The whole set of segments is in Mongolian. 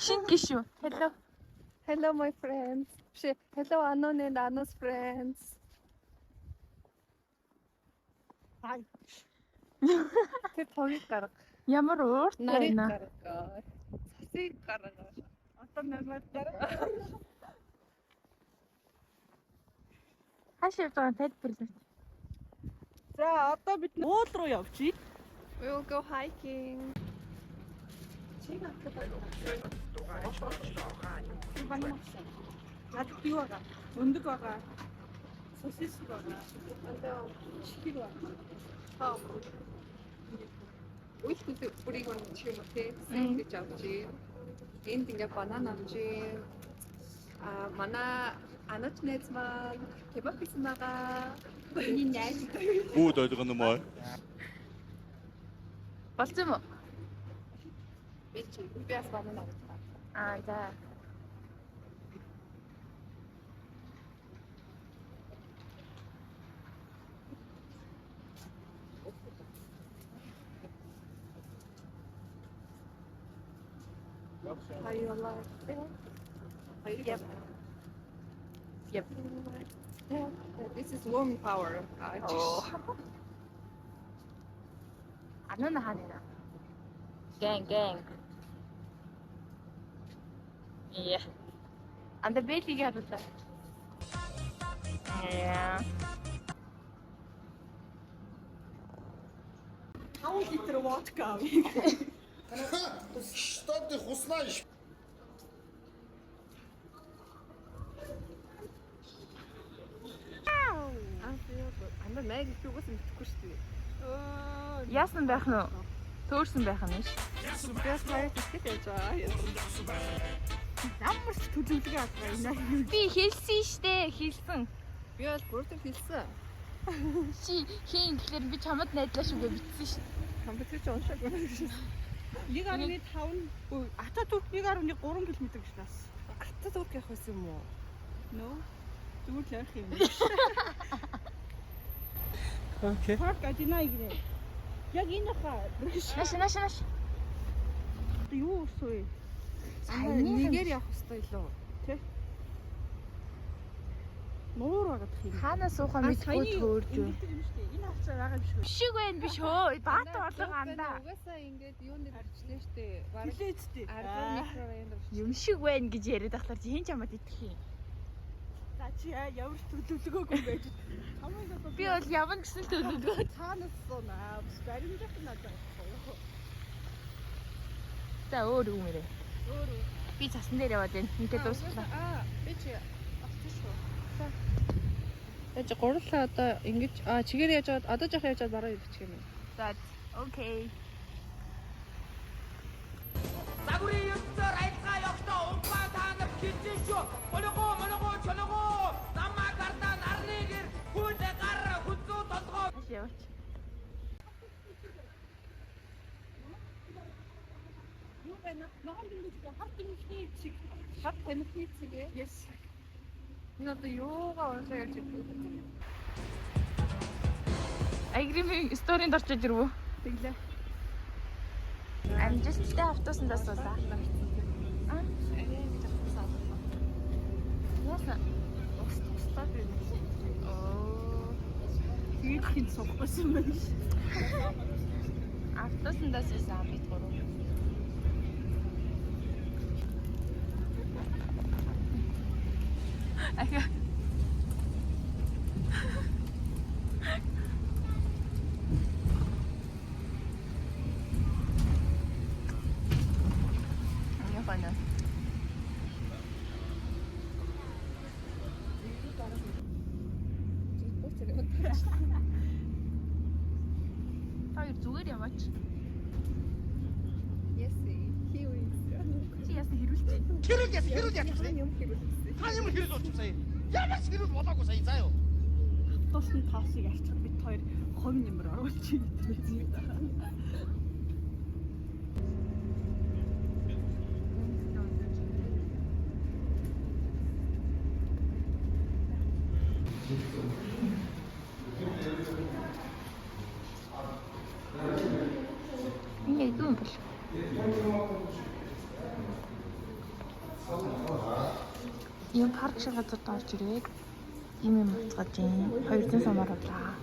Шин гişүү. Hello. Hello my friends. Hello Anon and Ano's friends. Hi. Тэр тогийг гарга. Ямар ууртай Нарыг байна. гарга. Цасыг гарга. Одоо намайг гарга. Хаашаа явж байгаа тайлбарлаа. За одоо бид уул руу явчих. We will go hiking. Надад бий байгаа. Өндөг байгаа. Сосис байгаа. Одоо чихэр байгаа. Хаа. Үйлдэл бүрийг нь ч юм уу те. Сэндэж авч. Энд ингээ банан авч. Манай Аноч нэз маань кебаб хийсэн байгаа. Миний найз. Бүүд ойлгоно юм аа. Болсон юм уу? Би бас банан авч байгаа. За. How you like it? Yep. Yep. This is warm power. Анаа хаана? Гэн. Yeah. Анда бэлийг харуулаа. Yeah. How литр водка? Что ты хуснаешь? Анда мэг юугаас мэдхгүй шүү дээ. Яасан байх нь? Төөрсөн байх нь ш. Би бас маяг ихтэй байж байгаа. Ямар ч төлөвлөгөө авах юм. Би хэлсэн штэ, хэлсэн. Би бол бүртэр хэлсэн. Чи хийн гэхлээр би чамд найдлаа шүү гэж бичсэн ш. Компьютер ч уншаагүй юм шиг. 1.5 Ататүрк 1.3 км гэж нас. Ататүрк явах байсан юм уу? No. Зүгээр л явах юм. Окей. Парк адина игнэ. Яг энэ хаа. Наш. Юу өсвөө? Нэгээр явах хэрэгтэй лөө. Тэ? Нуур байгаа юм. Хаана суухаа мэдгүй төөрж үү. Энэ хавцаа байгаа юм шүү. Бишиг байна биш хөө. Баат орлого андаа. Угаасаа ингэж юунд ирчихлээ штэ. Билээдтэй. 10 микровейнд орчих. Юм шиг байна гэж яриад ахлаар чи хэн ч амад итгэх юм. За чи ямар ч төлөвлөгөөгүй байж. Би бол явна гэсэн төлөвлөгөө. Таанаас сунаа. Баримжах надад байхгүй. За өөр юм ярэ. Өөр. Би цасан дээр яваад байна. Ингээд дуусчлаа. Би чи авчих шүү. Яаж гурлаа одоо ингэж чигээр яаж аваад одоо жоох яаж аваад бараа ирчих юм. За окей. Загварын ертөнцөөр айлгаа явахдаа умбаа таанар хилжээ шүү. Моногоо чоногоо намаа гардаа нарныг хүлэ гар хүзүү толгоо. Яваач. Юу байна? Ногоон дэмжиж хат дэмжих чиг. Хат дэмжих чиг. Yes. Надад юугаа уншаа ярьж байна. Айгрим сторинд орчиж ирвүү. Тэглээ. Амжилттай автобусанд асуулаа. Яасан? Тусдаа байна. Оо. Тэгээд хин сухгүйсэн байна. Автобусандаас исэн бид гурав. Ага. Яхана. Хоёр зүгээр яваач. Yes. Хийвээ. Чи яасан хэрүүлчих. Хэрүүл яах вэ? Юм хийвээ. Та ямар хэрүүл болчих сая? Ямар хэрүүл болоогүй сая заа юу? Автобусны таасыг арчих бид хоёр хов нэмэр оруулчих гэдэг. Ингээ дүүм бол. Ийм парк шиг газарт орж ирээд ийм юм уцгаж юм. 200 сумаар болоо.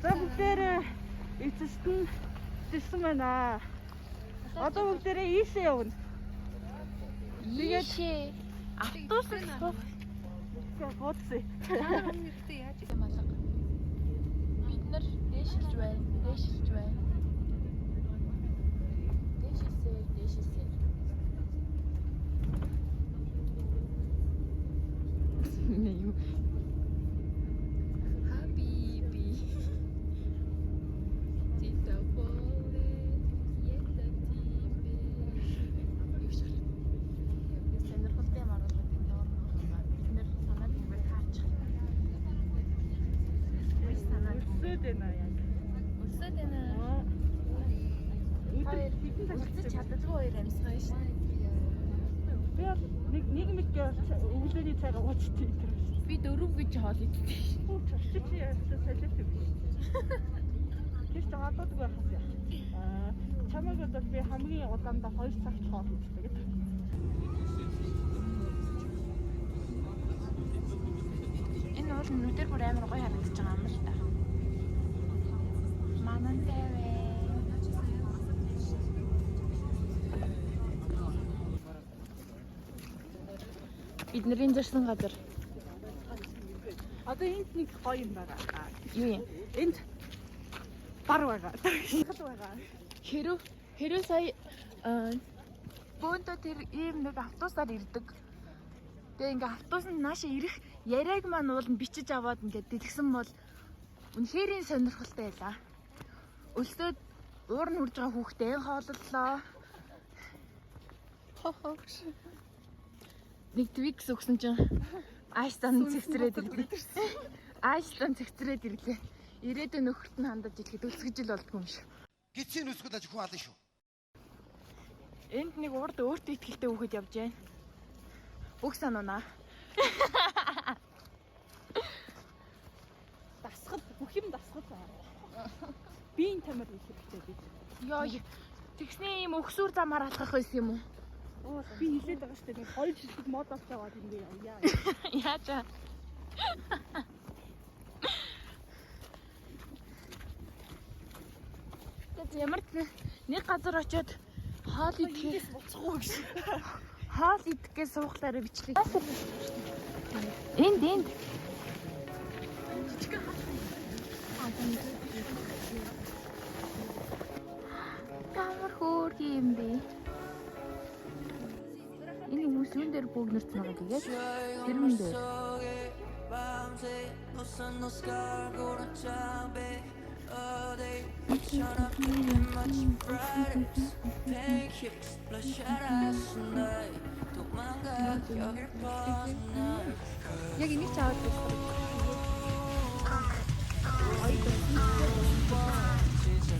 За бүгдээрээ эцэстэн байна. Одоо бүгдээрээ ийшээ явна. Ийшээ автобус суух. Гоцсон. Бид нар дээшилж байна. Дээшилсээр. Юу? Хабиби. Тита боле. Ята тибе. Сонирхолтой юм аруулаад энэ орно. Бид нэр санаад зүгээр таачих. Өсөөд байна яг. Өсөөд байна. Өдөр хитэн Үлдэж чаддгүй хоёр амьсгаа шин. би бол нэг өглөөний цайгаа ууцчих. Би 4 гэж хоол идтий. Чи яасан солиот юм биш. Тэр ч гадуудаг байхаас яа. Чамайг одоо би хамгийн удаандаа 2 цагт хоол иддэг гэдэг. Энэ уул нүдэр бүр амар гоё харагдаж байгаа юм л та. Манантэвэ. Бидний зарсан газар. Одоо энд нэг гоё юм байгаа. Юу юм? Энд бар байгаа. Хэл байгаа. Хэрүү сая бөөндө тэр ийм нэг автобусаар ирдэг. Тэгээ ингээ автобусанд наашаа ирэх яриаг маань уул нь бичиж аваад ингээ дэлгсэн бол үнэхээр сонирхолтой байлаа. Өлсөд уур нь хүрж байгаа хүүхдээ хооллолоо. Нэг твикс өгсөн чинь Айстан цэгцрээд ирлээ. Айстан цэгцрээд ирлээ. Ирээдүйн нөхөрт нь хандаж ирэхэд өлсгөж ил болдгүй юм шиг. Гитсийн үсгүүд аж хүн алан шүү. Энд нэг урд өөртөө ихтэй хүүхэд явж байна. Бүх сануунаа. Дасгал бүх юм дасгал байгаа. Биеийн тамир хийх хэрэгтэй би. Йоо. Тэгсний юм өгсүр замаар алхах байсан юм уу? Оо би хэлээд байгаа шүү дээ. Нэг 2 жилд мод авч яваад ингэ яа. Яачаа. Тэд ямар ч нэг газар очиод хоол идэхээс Буцахгүй гэж. хоол идэхээс сууглаараа бичлээ. Энд. Ямар хөөрхөн юм бэ? Энэ хүмүүс юун дээр бөөгнөрч байгаа тэгээд тэрмэн дээр. Яг энийг чаваад болох.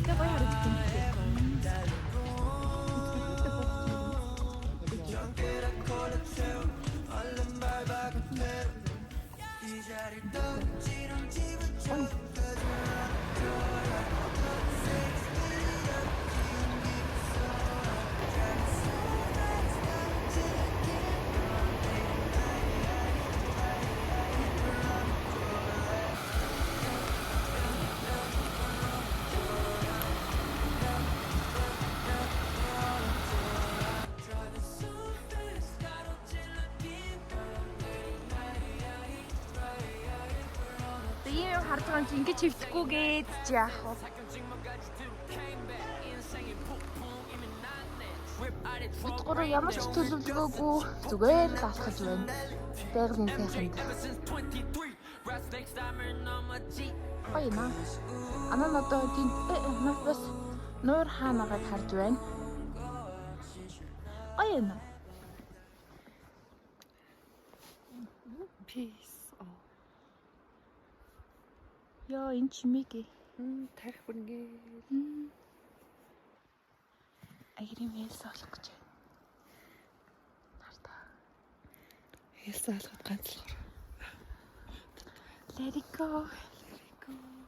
Тэгээ гоё харагдсан. Ийм харж байгаа юм чи ингэж хөвчихгүйгээд чи яах вэ? Утгаараа ямар ч төлөвлөгөөгүй зүгээр л алхаж байна. Байгалийн сайханд. Гоё наа. Анаа надад тийм бас нуур хаанааг харж байна. Гоё наа. Peace. Яа энэ чимээгээ. Тарих бүрнгээ. Агрим хэлс олох гэж байна. Нартаа. Хэлсэн алхад ганцлахаар. Let it go.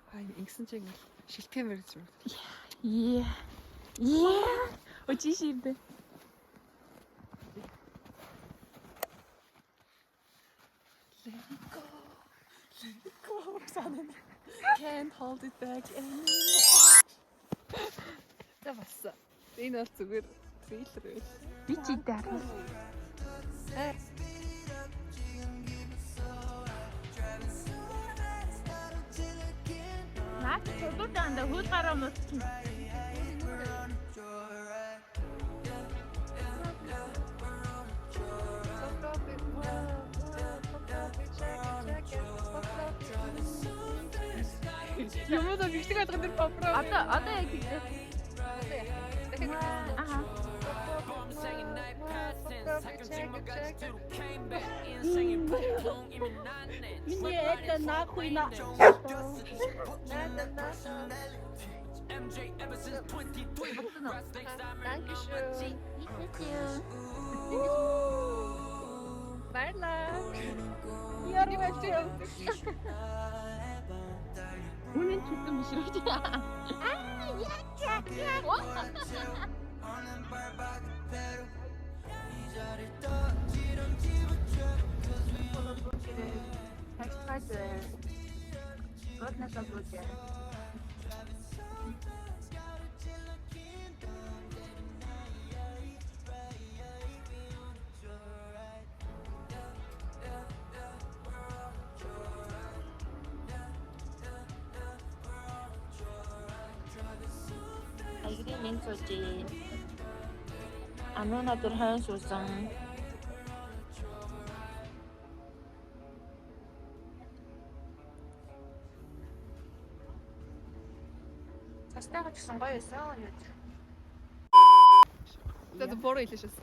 Хай ингэсэн чинь шилтгэмэр гэж байна. Yeah. Очиж ирдэ. санана. Can't hold it back anymore. За бассан. Энэ бол зүгээр трейлер байл. Би ч идэ харах. Наад цогцолтонд хөл гараа мөцсөн. Юмудаа бишдэг байдаг дэр попро. Одоо яг хэлээ. Аха. Миний это нахуй на. Dankeschön. Баярлалаа. Яар мэтэй. Үнэн ч үгүй биш үү? Айгрийн минь сууж. Ануна дөр хойн суусан. Цастайгаа ч гэсэн гоё байсан. За бороо хэлээ шээс.